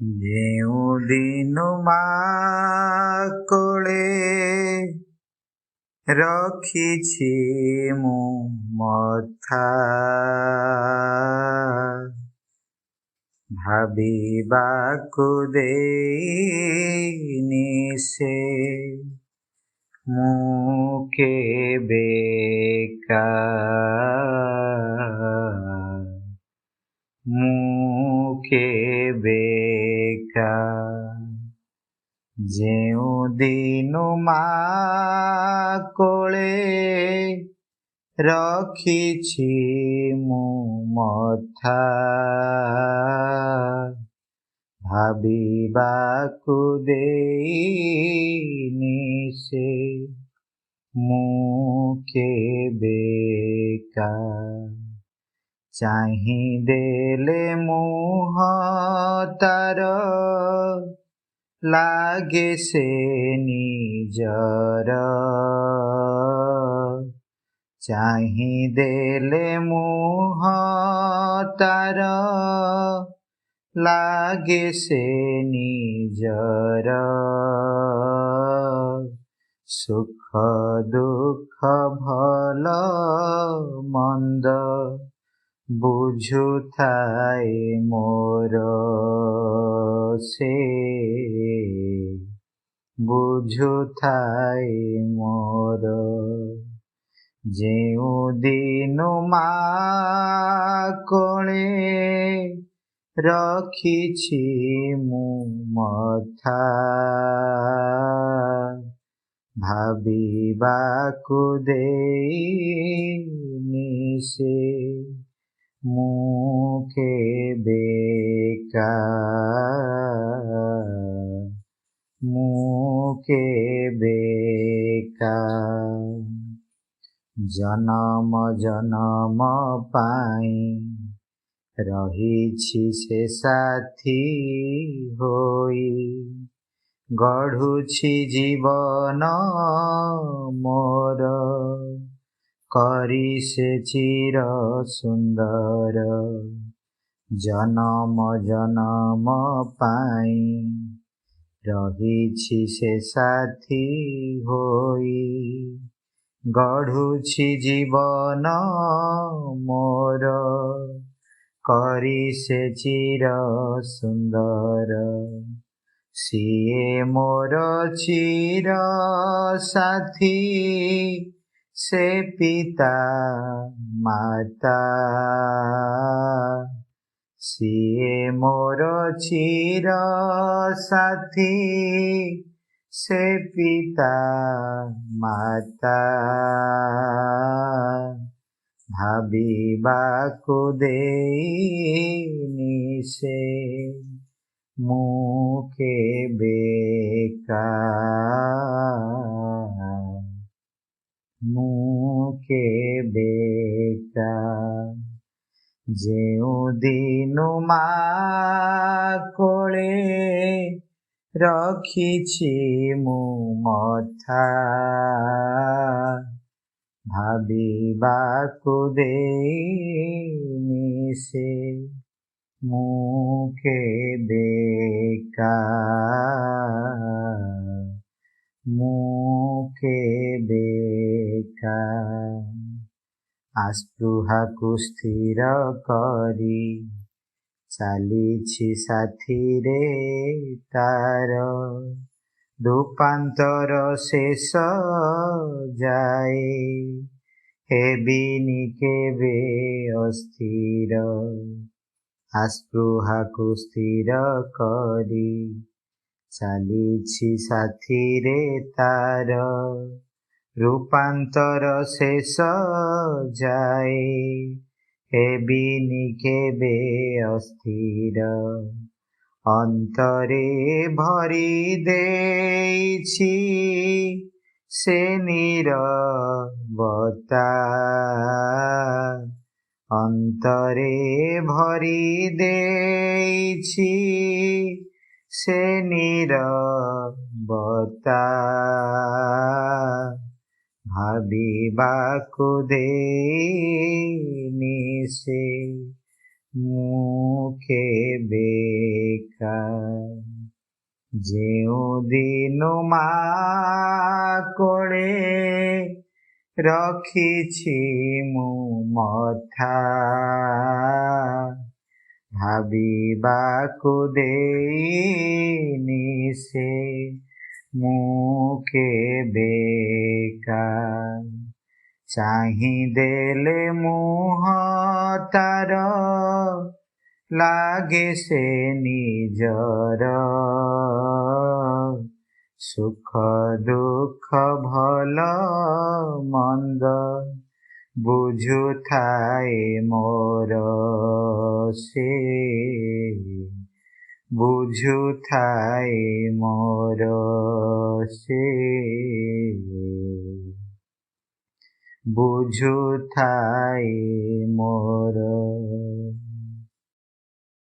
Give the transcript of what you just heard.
ଯେଉଁଦିନ ମା କୋଳେ ରଖିଛି ମୁଁ ମଥା, ଭାବିବାକୁ ଦେଇନି ସେ ମୁଁ କେବେକା, ମୁଁ କେବେକା। ଯେଉଁଦିନ ମା କୋଳେ ରଖିଛି ମୁଁ ମଥା, ଭାବିବାକୁ ଦେଇନି ସେ ମୁଁ କେବେକା। ଚାହିଁଦେଲେ ମୁହଁ ତାର ଲାଗେ ସେ ନିଜର, ଚାହିଁଦେଲେ ମୁହଁ ତାର ଲାଗେ ସେ ନିଜର। ସୁଖ ଦୁଃଖ ଭଲ ମନ୍ଦ ବୁଝୁଥାଏ ମୋର ସେ, ବୁଝୁଥାଏ ମୋର। ଯେଉଁଦିନ ମା କୋଳେ ରଖିଛି ମୁଁ ମଥା, ଭାବିବାକୁ ଦେଇନି ସେ ମୁଁ କେବେକା, ମୁଁ କେବେକା। ଜନମ ଜନମ ପାଇଁ ରହିଛି ସେ ସାଥୀ ହୋଇ, ଗଢ଼ୁଛି ଜୀବନ ମୋର, କରି ସେ ଚିର ସୁନ୍ଦର। ଜନମ ଜନମ ପାଇଁ ରହିଛି ସେ ସାଥୀ ହୋଇ, ଗଢ଼ୁଛି ଜୀବନ ମୋର, କରି ସେ ଚିର ସୁନ୍ଦର। ସିଏ ମୋର ଚିର ସାଥୀ, ସେ ପିତା ମାତା, ସିଏ ମୋର ଚିର ସାଥୀ, ସେ ପିତା ମାତା। ଭାବିବାକୁ ଦେଇନି ସେ ମୁଁ କେବେକା, ମୁଁ କେବେକା। ଯେଉଁଦିନ ମା କୋଳେ ରଖିଛି ମୁଁ ମଥା, ଭାବିବାକୁ ଦେଇନି ସେ ମୁଁ କେବେକା, ମୁଁ କେବେକା। ଆସ୍ପୃହାକୁ ସ୍ଥିର କରି ଚାଲିଛି ସାଥିରେ ତାର, ରୂପାନ୍ତର ଶେଷ ଯାଏ ହେବିନି କେବେ ଅସ୍ଥିର। ଆସ୍ପୃହାକୁ ସ୍ଥିର କରି ଚାଲିଛି ସାଥିରେ ତାର, ରୂପାନ୍ତର ଶେଷ ଯାଏ ହେବିନି କେବେ ଅସ୍ଥିର। ଅନ୍ତରେ ଭରି ଦେଇଛି ସେ ନୀରବତା, ଅନ୍ତରେ ଭରି ଦେଇଛି ସେ ନୀରବତା। ଭାବିବାକୁ ଦେଇନି ସେ ମୁଁ କେବେକା। ଯେଉଁଦିନୁ ମା କୋଳେ ରଖିଛି ମୁଁ ମଥା, ଭାବିବାକୁ ଦେଇନି ସେ ମୁଁ କେବେକା। ଚାହିଁଦେଲେ ମୁହଁ ତାର ଲାଗେ ସେ ନିଜର, ସୁଖ ଦୁଃଖ ଭଲ ମନ୍ଦ ବୁଝୁଥାଏ ମୋର ସେ, ବୁଝୁଥାଏ ମୋର ସେ, ବୁଝୁଥାଏ ମୋର